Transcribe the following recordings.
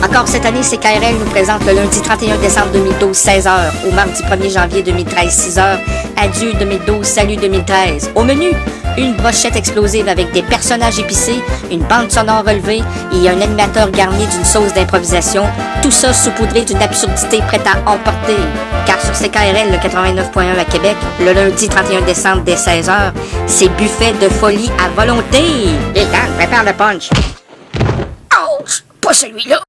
Encore cette année, CKRL nous présente le lundi 31 décembre 2012, 16h, au mardi 1er janvier 2013, 6h. Adieu 2012, salut 2013. Au menu, une brochette explosive avec des personnages épicés, une bande sonore relevée et un animateur garni d'une sauce d'improvisation. Tout ça saupoudré d'une absurdité prête à emporter. Car sur CKRL, le 89.1 à Québec, le lundi 31 décembre dès 16h, c'est buffet de folie à volonté. Et Dan, prépare le punch. Ouch! Pas celui-là!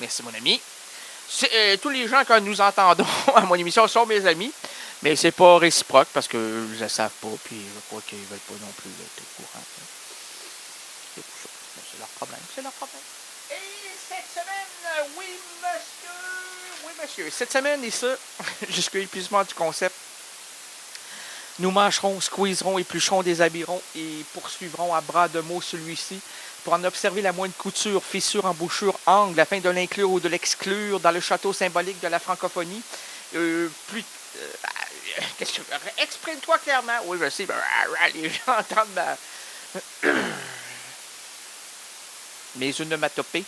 Merci, mon ami. Tous les gens que nous entendons à mon émission sont mes amis, mais c'est pas réciproque parce que je ne le savent pas, puis je crois qu'ils veulent pas non plus être au courant. C'est leur problème, c'est leur problème. Et cette semaine, oui, monsieur. Cette semaine, et ça, jusqu'à l'épuisement du concept, nous mâcherons, squeezerons, éplucherons, déshabillerons et poursuivrons à bras de mots celui-ci pour en observer la moindre couture, fissure, embouchure, angle, afin de l'inclure ou de l'exclure dans le château symbolique de la francophonie. Exprime-toi clairement. Oui, je sais, les gens entendent mes onomatopées.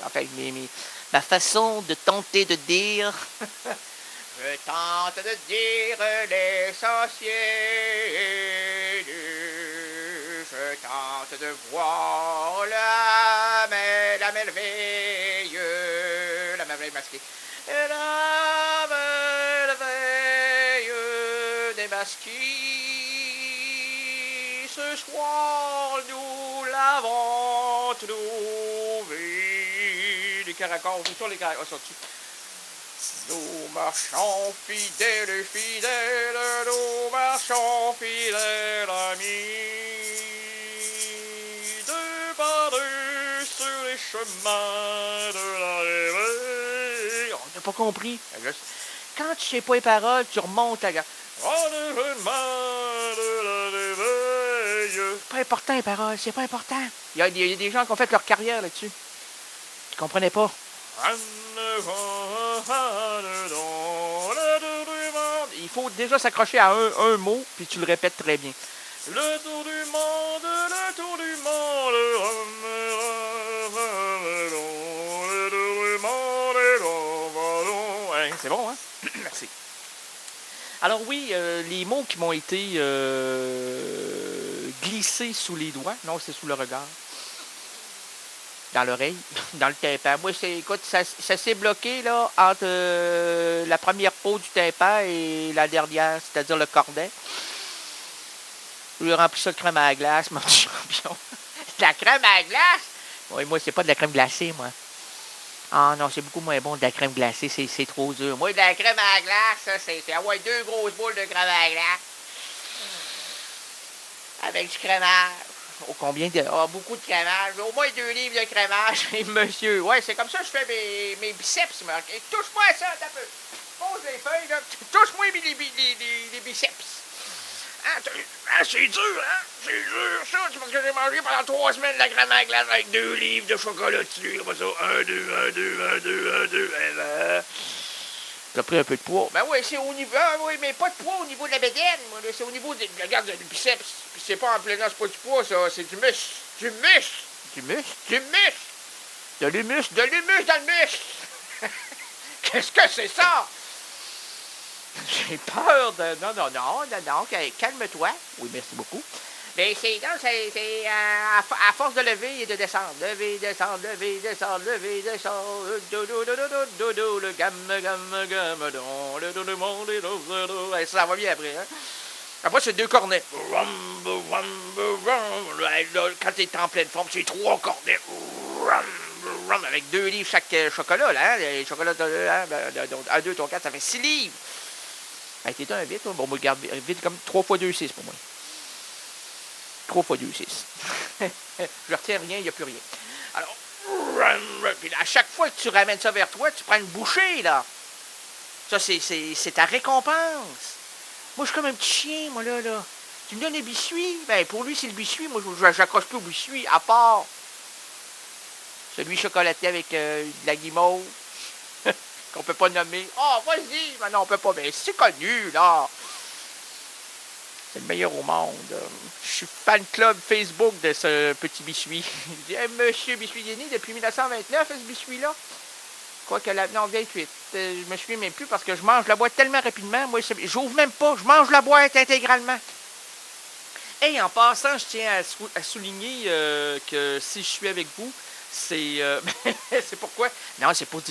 Enfin, ma façon de tenter de dire... Je tente de dire l'essentiel. Je tente de voir la merveille masquée. La merveille démasquée. Ce soir, nous l'avons trouvé. Les caracors, où sont les caracors? Sont-ils? Nous marchons fidèles, nous marchons fidèles amis, deux par deux sur les chemins de la réveille. On n'a pas compris. Quand tu sais pas les paroles, tu remontes à la... Oh, le chemin de la réveille. C'est pas important les paroles, c'est pas important. Il y a des gens qui ont fait leur carrière là-dessus. Tu comprenais pas. Il faut déjà s'accrocher à un mot, puis tu le répètes très bien. Le tour du monde, le tour du monde, le tour du monde, hein, c'est bon, hein? Merci. Alors oui, les mots qui m'ont été glissés sous les doigts, non, c'est sous le regard. Dans l'oreille, dans le tympan. Moi, écoute, ça s'est bloqué là entre la première peau du tympan et la dernière, c'est-à-dire le cornet. J'ai rempli ça de crème à la glace, mon petit champion. De la crème à la glace? Oui, moi, c'est pas de la crème glacée, moi. Ah non, c'est beaucoup moins bon de la crème glacée, c'est trop dur. Moi, de la crème à la glace, ça, c'est avoir deux grosses boules de crème à la glace. Avec du crémage. Oh, combien de... Oh, beaucoup de crémage. Au moins 2 livres de crémage. Et monsieur, ouais, c'est comme ça que je fais mes biceps. Okay? Touche-moi à ça, t'as peu. Pose les feuilles, là. Touche-moi les biceps. Ah, c'est dur, hein? C'est dur, ça. C'est parce que j'ai mangé pendant 3 semaines de la crème à la glace avec 2 livres de chocolat dessus. Comme ça, 1, 2, 1, 2, 1, 2, 1, 2. J'ai pris un peu de poids. Ben oui, c'est au niveau... Ah, oui, mais pas de poids au niveau de la bédaine. C'est au niveau de... Regarde, du biceps. Puis c'est pas en plein c'est pas du poids, ça. C'est du muscle. Du muscle. Du muscle? Du muscle. De l'humus. De l'humus dans le muscle. Qu'est-ce que c'est ça? J'ai peur de... Non. Calme-toi. Oui, merci beaucoup. Mais c'est à force de lever et de descendre. Lever, descendre. Dodo, le gamme, le monde, ça va bien après, hein? Après, c'est 2 cornets. Quand t'es en pleine forme, c'est 3 cornets. Avec 2 livres chaque chocolat, là, hein? Les chocolats de 1, 2, 3, 4, ça fait 6 livres. Hey, t'es un vite, hein? Bon, moi, regarde, vite comme 3 x 2, 6 pour moi. 3 x 2, 6. Je retiens rien, il n'y a plus rien. Alors, puis à chaque fois que tu ramènes ça vers toi, tu prends une bouchée, là. Ça, c'est ta récompense. Moi, je suis comme un petit chien, moi, là. Tu me donnes des biscuits? Ben, pour lui, c'est le biscuit. Moi, j'accroche plus au biscuit, à part celui chocolaté avec de la guimauve, qu'on peut pas nommer. Oh, vas-y! Ben non, on peut pas. Mais c'est connu, là. C'est le meilleur au monde. Je suis fan club Facebook de ce petit biscuit. Je dis, hey, Monsieur Biscuit est né depuis 1929, ce biscuit-là. Quoique, non, 28. Je me souviens même plus parce que je mange la boîte tellement rapidement. Moi, j'ouvre même pas. Je mange la boîte intégralement. Et en passant, je tiens à souligner que si je suis avec vous, c'est c'est pourquoi? Non, c'est pour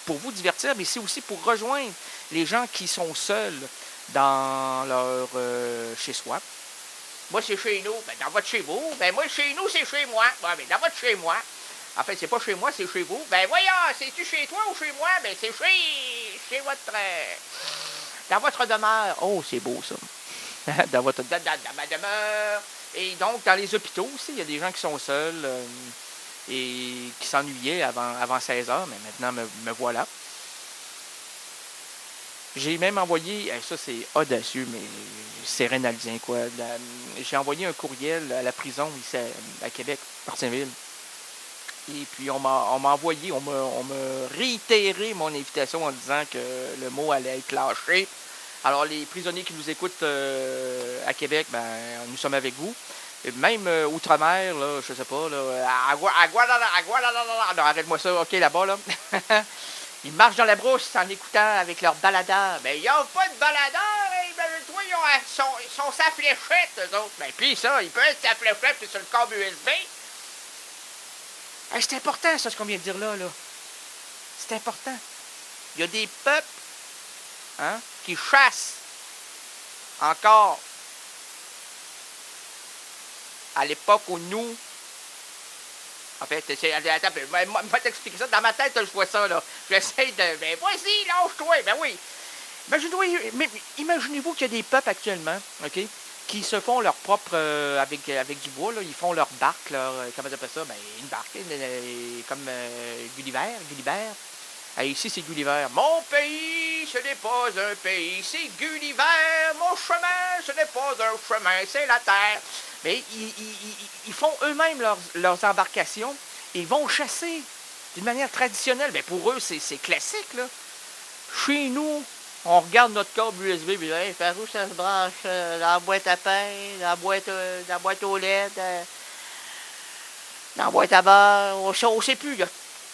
pour vous divertir, mais c'est aussi pour rejoindre les gens qui sont seuls dans leur chez-soi. Moi, c'est chez nous. Ben, dans votre chez vous. Ben, moi, chez nous, c'est chez moi. Ben, dans votre chez moi. En fait, c'est pas chez moi, c'est chez vous. Ben, voyons, c'est-tu chez toi ou chez moi? Ben, c'est chez votre... dans votre demeure. Oh, c'est beau, ça. Dans ma demeure. Et donc, dans les hôpitaux aussi, il y a des gens qui sont seuls et qui s'ennuyaient avant 16 heures, mais maintenant, me voilà. J'ai même envoyé, ça c'est audacieux, mais c'est rénaldien, quoi. J'ai envoyé un courriel à la prison ici à Québec, Martinville. Et puis on m'a réitéré mon invitation en disant que le mot allait être lâché. Alors les prisonniers qui nous écoutent à Québec, ben nous sommes avec vous. Et même outre-mer, là, je sais pas, là, à Guadalajara, non, arrête-moi ça, ok, là-bas, là. Ils marchent dans la brousse en écoutant avec leur baladeur. Ben, ils n'ont pas de baladeur, hein. Ben, toi, ils sont sa fléchette, eux autres. Ben, puis ça, ils peuvent être sa fléchette puis sur le câble USB. Hey, c'est important, ça, ce qu'on vient de dire là. C'est important. Il y a des peuples qui chassent encore à l'époque où nous... En fait, attends, moi t'expliquer ça. Dans ma tête, je vois ça, là. J'essaie de... Ben, vas-y, lâche-toi. Ben oui. Imaginez-vous qu'il y a des peuples actuellement, OK, qui se font leur propre... avec du bois, là. Ils font leur barque, comment on appelle ça? Ben, une barque, comme Gulliver. Ici, c'est Gulliver. Mon pays, ce n'est pas un pays, c'est Gulliver. Mon chemin, ce n'est pas un chemin, c'est la terre. Mais ils font eux-mêmes leurs embarcations et ils vont chasser d'une manière traditionnelle. Mais pour eux, c'est classique, là. Chez nous, on regarde notre câble USB et hey, par où ça se branche? Dans la boîte à pain, dans la boîte aux lettres, dans la boîte à beurre. On ne sait plus, là.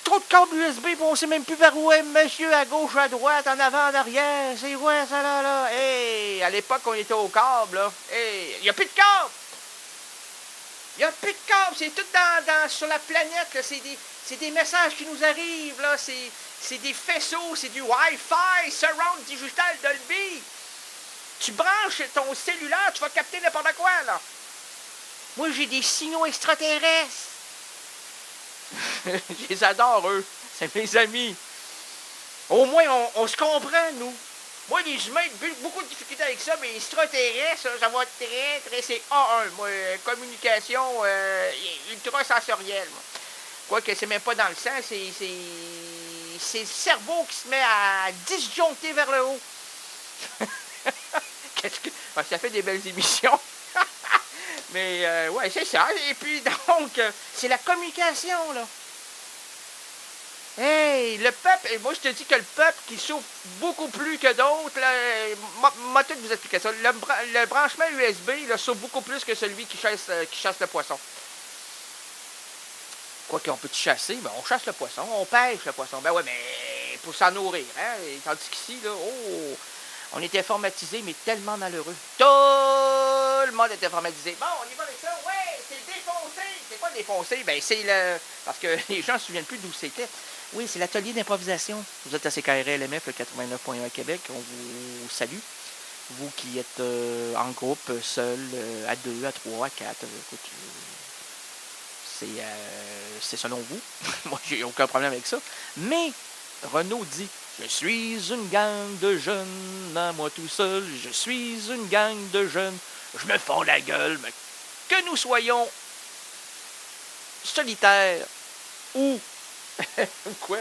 Trop de câbles USB, on ne sait même plus vers où est monsieur, à gauche, à droite, en avant, en arrière. C'est quoi ça là? Hey, à l'époque, on était au câble, là. Hey, il n'y a plus de câble! Il n'y a plus de câble, c'est tout sur la planète, là. C'est des messages qui nous arrivent, là. C'est des faisceaux, c'est du Wi-Fi, Surround Digital Dolby. Tu branches ton cellulaire, tu vas capter n'importe quoi, là. Moi, j'ai des signaux extraterrestres. Je les adore, eux. C'est mes amis. Au moins, on se comprend, nous. Moi, les humains, j'ai beaucoup de difficultés avec ça, mais les extraterrestres, ça va très... C'est A1, moi. Communication ultra sensorielle, moi. Quoique, c'est même pas dans le sang, c'est le cerveau qui se met à disjoncter vers le haut. Ça fait des belles émissions. Mais, ouais, c'est ça. Et puis, donc, c'est la communication, là. Hey, le peuple, moi je te dis que le peuple qui souffre beaucoup plus que d'autres, moi tout vous expliquer ça. Le branchement USB, il souffre beaucoup plus que celui qui chasse le poisson. Quoi qu'on peut chasser, ben on chasse le poisson, on pêche le poisson. Ben ouais, mais pour s'en nourrir, hein. Et tandis qu'ici, là, on est informatisé, mais tellement malheureux. Tout le monde est informatisé. Bon, on y va avec ça. Ouais, c'est défoncé. C'est quoi défoncé? Ben c'est parce que les gens ne se souviennent plus d'où c'était. Oui, c'est l'atelier d'improvisation. Vous êtes à CKRL-MF, le 89.1 à Québec. On vous salue. Vous qui êtes en groupe, seul, à 2, à 3, à 4. Écoute, c'est selon vous. Moi, j'ai aucun problème avec ça. Mais Renaud dit, je suis une gang de jeunes, à moi tout seul. Je suis une gang de jeunes. Je me fonds la gueule, mais que nous soyons solitaires ou quoi?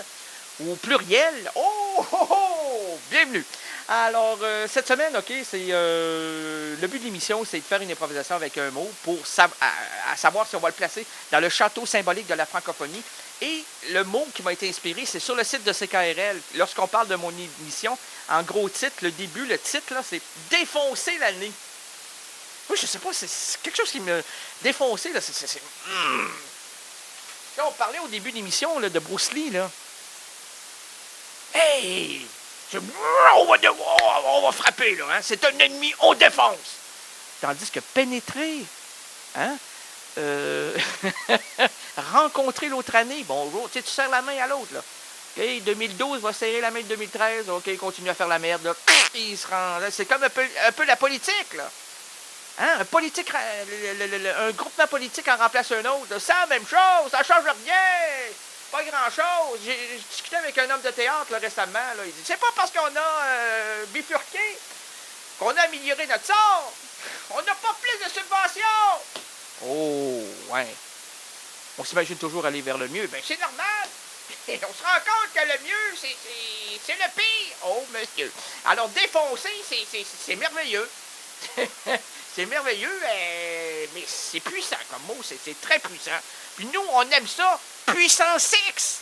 Ou pluriel. Oh! Bienvenue! Alors, cette semaine, OK, c'est le but de l'émission, c'est de faire une improvisation avec un mot pour à savoir si on va le placer dans le château symbolique de la francophonie. Et le mot qui m'a été inspiré, c'est sur le site de CKRL. Lorsqu'on parle de mon émission, en gros titre, le titre, là, c'est « Défoncer l'année ». Moi, je sais pas, c'est quelque chose qui me défonçait, là. Là, on parlait au début de l'émission, là, de Bruce Lee, là. Hey! On va frapper, là, hein? C'est un ennemi, on défonce! Tandis que pénétrer, hein? Rencontrer l'autre année, bonjour, tu sais, tu serres la main à l'autre, là. OK, 2012 va serrer la main de 2013, OK, continue à faire la merde, là. Il se rend, là, c'est comme un peu la politique, là. Hein? Un groupement politique en remplace un autre. C'est la même chose, ça change rien. Pas grand-chose. J'ai discuté avec un homme de théâtre là, récemment. Là, il dit, c'est pas parce qu'on a bifurqué qu'on a amélioré notre sort. On n'a pas plus de subventions. Oh, ouais. On s'imagine toujours aller vers le mieux. Ben, c'est normal. On se rend compte que le mieux, c'est le pire. Oh, monsieur. Alors, défoncer, c'est merveilleux. C'est merveilleux, mais c'est puissant comme mot, c'est très puissant. Puis nous, on aime ça, puissance X.